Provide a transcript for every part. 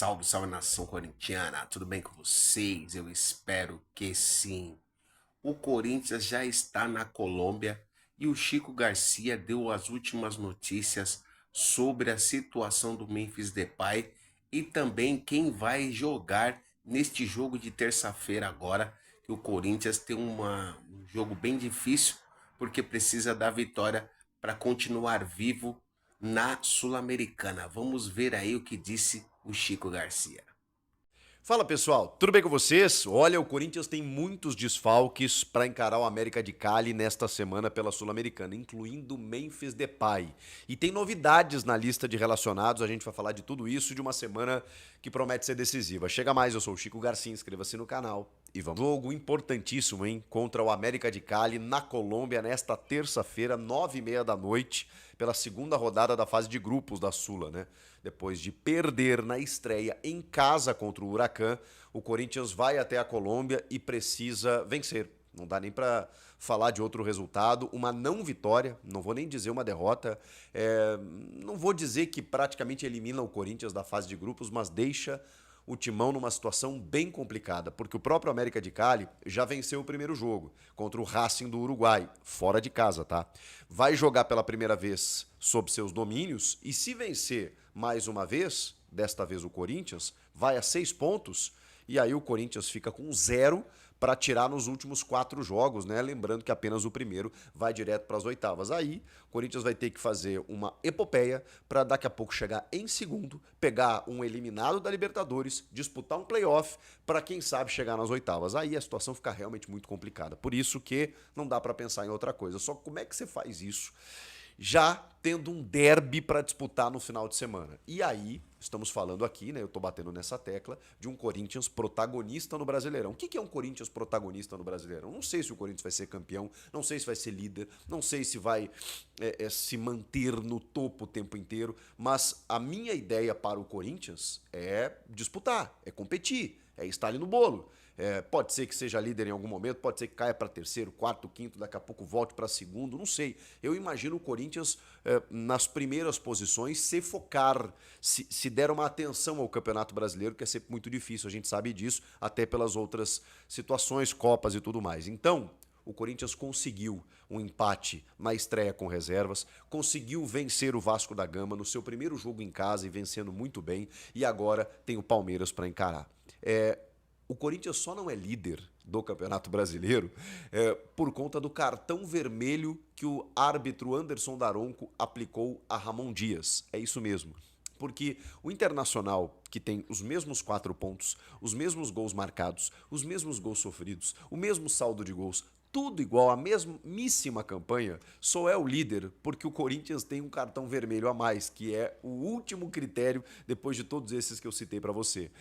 Salve, salve nação corintiana, tudo bem com vocês? Eu espero que sim. O Corinthians já está na Colômbia e o Chico Garcia deu as últimas notícias sobre a situação do Memphis Depay e também quem vai jogar neste jogo de terça-feira agora, que o Corinthians tem um jogo bem difícil porque precisa da vitória para continuar vivo na Sul-Americana. Vamos ver aí o que disse o Chico Garcia. Fala pessoal, tudo bem com vocês? Olha, o Corinthians tem muitos desfalques para encarar o América de Cali nesta semana pela Sul-Americana, incluindo Memphis Depay. E tem novidades na lista de relacionados, a gente vai falar de tudo isso de uma semana que promete ser decisiva. Chega mais, eu sou o Chico Garcia, inscreva-se no canal e vamos. Jogo importantíssimo, hein? Contra o América de Cali na Colômbia nesta terça-feira, 9h30 da noite, pela segunda rodada da fase de grupos da Sula, né? Depois de perder na estreia em casa contra o Huracan, o Corinthians vai até a Colômbia e precisa vencer. Não dá nem para falar de outro resultado. Uma não vitória, não vou nem dizer uma derrota. Não vou dizer que praticamente elimina o Corinthians da fase de grupos, mas deixa o Timão numa situação bem complicada, porque o próprio América de Cali já venceu o primeiro jogo contra o Racing do Uruguai, fora de casa, tá? Vai jogar pela primeira vez sob seus domínios e se vencer mais uma vez, desta vez o Corinthians, vai a 6 pontos e aí o Corinthians fica com 0 para tirar nos últimos 4 jogos, né? Lembrando que apenas o primeiro vai direto para as oitavas. Aí o Corinthians vai ter que fazer uma epopeia para daqui a pouco chegar em segundo, pegar um eliminado da Libertadores, disputar um playoff para quem sabe chegar nas oitavas. Aí a situação fica realmente muito complicada. Por isso que não dá para pensar em outra coisa. Só como é que você faz isso? Já tendo um derby para disputar no final de semana. E aí, estamos falando aqui, né? Eu tô batendo nessa tecla de um Corinthians protagonista no Brasileirão. O que é um Corinthians protagonista no Brasileirão? Não sei se o Corinthians vai ser campeão, não sei se vai ser líder, não sei se vai se manter no topo o tempo inteiro, mas a minha ideia para o Corinthians é disputar, é competir, é estar ali no bolo. Pode ser que seja líder em algum momento, pode ser que caia para terceiro, quarto, quinto, daqui a pouco volte para segundo, não sei. Eu imagino o Corinthians nas primeiras posições se focar, se der uma atenção ao Campeonato Brasileiro, que é sempre muito difícil, a gente sabe disso, até pelas outras situações, Copas e tudo mais. Então, o Corinthians conseguiu um empate na estreia com reservas, conseguiu vencer o Vasco da Gama no seu primeiro jogo em casa e vencendo muito bem, e agora tem o Palmeiras para encarar. O Corinthians só não é líder do Campeonato Brasileiro por conta do cartão vermelho que o árbitro Anderson Daronco aplicou a Ramon Dias. É isso mesmo. Porque o Internacional, que tem os mesmos 4 pontos, os mesmos gols marcados, os mesmos gols sofridos, o mesmo saldo de gols, tudo igual, a mesmíssima campanha, só é o líder porque o Corinthians tem um cartão vermelho a mais, que é o último critério depois de todos esses que eu citei para você.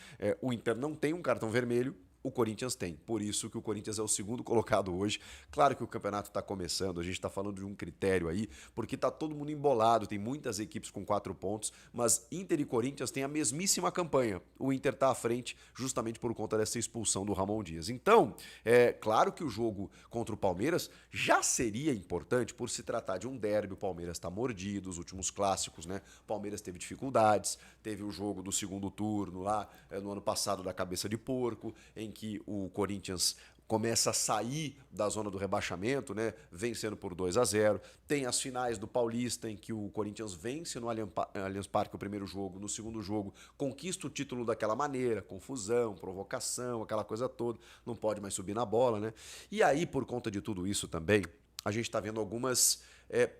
O Inter não tem um cartão vermelho, o Corinthians tem. Por isso que o Corinthians é o segundo colocado hoje. Claro que o campeonato está começando, a gente está falando de um critério aí, porque está todo mundo embolado, tem muitas equipes com 4 pontos, mas Inter e Corinthians têm a mesmíssima campanha. O Inter está à frente justamente por conta dessa expulsão do Ramon Dias. Então, é claro que o jogo contra o Palmeiras já seria importante por se tratar de um derby. O Palmeiras está mordido, os últimos clássicos, né? O Palmeiras teve dificuldades, teve o jogo do segundo turno lá no ano passado da cabeça de porco, em que o Corinthians começa a sair da zona do rebaixamento, né, vencendo por 2-0. Tem as finais do Paulista, em que o Corinthians vence no Allianz Parque o primeiro jogo, no segundo jogo conquista o título daquela maneira, confusão, provocação, aquela coisa toda, não pode mais subir na bola, né? E aí, por conta de tudo isso também, a gente está vendo algumas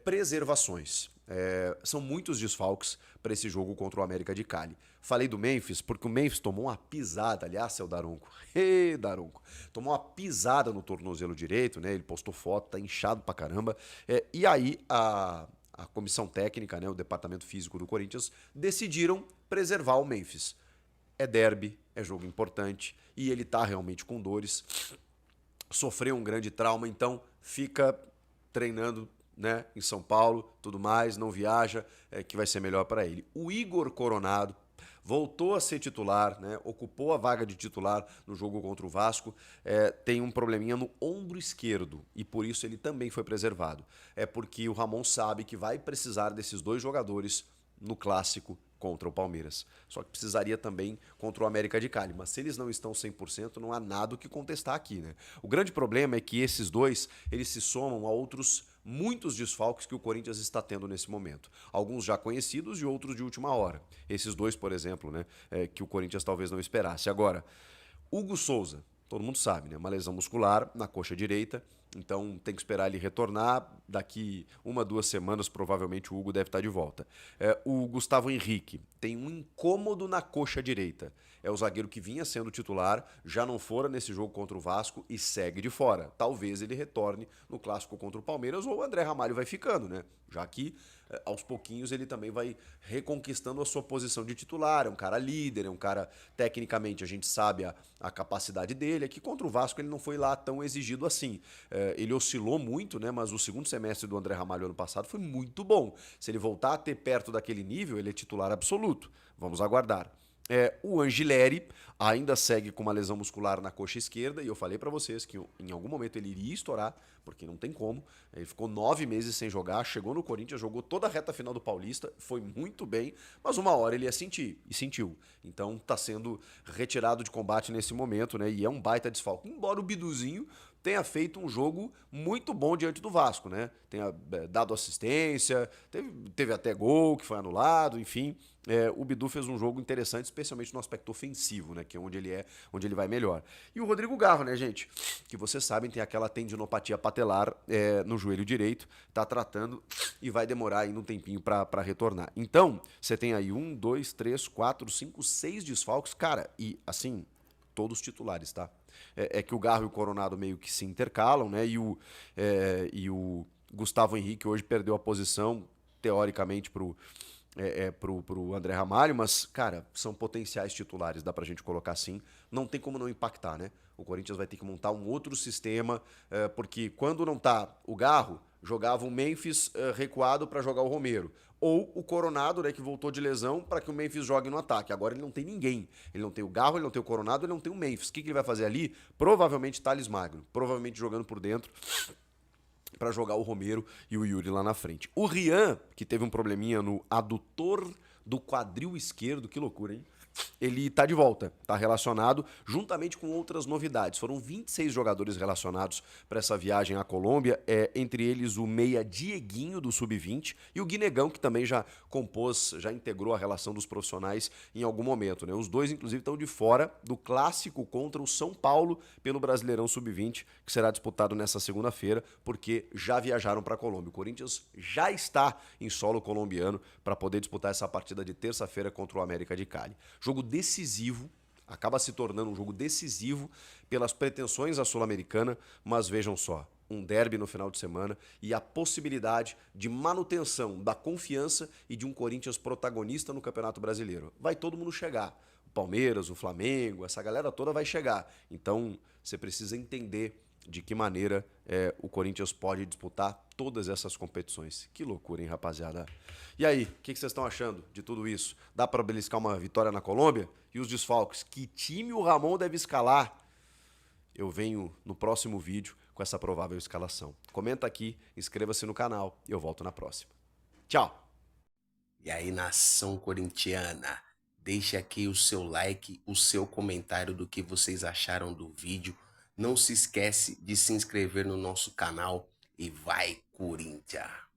preservações. São muitos desfalques para esse jogo contra o América de Cali. Falei do Memphis porque o Memphis tomou uma pisada, aliás, seu Daronco. Daronco. Tomou uma pisada no tornozelo direito, né? Ele postou foto, tá inchado pra caramba. E aí a comissão técnica, né, o departamento físico do Corinthians, decidiram preservar o Memphis. É derby, é jogo importante e ele tá realmente com dores. Sofreu um grande trauma, então fica treinando, né, em São Paulo, tudo mais, não viaja, que vai ser melhor para ele. O Igor Coronado voltou a ser titular, né, ocupou a vaga de titular no jogo contra o Vasco, tem um probleminha no ombro esquerdo e por isso ele também foi preservado. É porque o Ramon sabe que vai precisar desses dois jogadores no clássico contra o Palmeiras. Só que precisaria também contra o América de Cali. Mas se eles não estão 100%, não há nada o que contestar aqui, né? O grande problema é que esses dois, eles se somam a outros muitos desfalques que o Corinthians está tendo nesse momento. Alguns já conhecidos e outros de última hora. Esses dois, por exemplo, né, que o Corinthians talvez não esperasse. Agora, Hugo Souza, todo mundo sabe, né? Uma lesão muscular na coxa direita. Então tem que esperar ele retornar. Daqui 1, 2 semanas, provavelmente o Hugo deve estar de volta. O Gustavo Henrique tem um incômodo na coxa direita. É o zagueiro que vinha sendo titular, já não fora nesse jogo contra o Vasco e segue de fora. Talvez ele retorne no clássico contra o Palmeiras ou o André Ramalho vai ficando, né? Já que aos pouquinhos ele também vai reconquistando a sua posição de titular. É um cara líder, é um cara, tecnicamente, a gente sabe a capacidade dele. Aqui contra o Vasco ele não foi lá tão exigido assim. Ele oscilou muito, né? Mas o segundo semestre do André Ramalho ano passado foi muito bom. Se ele voltar a ter perto daquele nível, ele é titular absoluto. Vamos aguardar. O Angileri ainda segue com uma lesão muscular na coxa esquerda e eu falei pra vocês que em algum momento ele iria estourar, porque não tem como. Ele ficou 9 meses sem jogar, chegou no Corinthians, jogou toda a reta final do Paulista, foi muito bem, mas uma hora ele ia sentir, e sentiu. Então tá sendo retirado de combate nesse momento, né? E é um baita desfalque. Embora o Biduzinho tenha feito um jogo muito bom diante do Vasco, né? Tenha dado assistência, teve até gol que foi anulado, enfim. O Bidu fez um jogo interessante, especialmente no aspecto ofensivo, né? Que é onde ele vai melhor. E o Rodrigo Garro, né, gente? Que vocês sabem, tem aquela tendinopatia patelar no joelho direito, tá tratando e vai demorar ainda um tempinho para retornar. Então, você tem aí 1, 2, 3, 4, 5, 6 desfalques, cara, e assim, todos titulares, tá? É que o Garro e o Coronado meio que se intercalam, né? E o Gustavo Henrique hoje perdeu a posição, teoricamente, pro André Ramalho, mas, cara, são potenciais titulares, dá pra gente colocar assim. Não tem como não impactar, né? O Corinthians vai ter que montar um outro sistema, porque quando não tá o Garro, jogava o Memphis recuado para jogar o Romero. Ou o Coronado, né, que voltou de lesão, para que o Memphis jogue no ataque. Agora ele não tem ninguém. Ele não tem o Garro, ele não tem o Coronado, ele não tem o Memphis. O que ele vai fazer ali? Provavelmente Thales Magno. Provavelmente jogando por dentro para jogar o Romero e o Yuri lá na frente. O Rian, que teve um probleminha no adutor do quadril esquerdo, que loucura, hein? Ele tá de volta, tá relacionado, juntamente com outras novidades. Foram 26 jogadores relacionados para essa viagem à Colômbia, entre eles o meia Dieguinho do Sub-20 e o Guinegão, que também já compôs, já integrou a relação dos profissionais em algum momento, né? Os dois, inclusive, estão de fora do clássico contra o São Paulo pelo Brasileirão Sub-20, que será disputado nessa segunda-feira, porque já viajaram para a Colômbia. O Corinthians já está em solo colombiano para poder disputar essa partida de terça-feira contra o América de Cali. Jogo decisivo, acaba se tornando um jogo decisivo pelas pretensões à Sul-Americana, mas vejam só, um derby no final de semana e a possibilidade de manutenção da confiança e de um Corinthians protagonista no Campeonato Brasileiro. Vai todo mundo chegar. O Palmeiras, o Flamengo, essa galera toda vai chegar. Então, você precisa entender de que maneira o Corinthians pode disputar todas essas competições. Que loucura, hein, rapaziada? E aí, o que vocês estão achando de tudo isso? Dá para beliscar uma vitória na Colômbia? E os desfalques? Que time o Ramon deve escalar? Eu venho no próximo vídeo com essa provável escalação. Comenta aqui, inscreva-se no canal e eu volto na próxima. Tchau! E aí, nação corintiana, deixe aqui o seu like, o seu comentário do que vocês acharam do vídeo. Não se esquece de se inscrever no nosso canal e vai, Corinthians!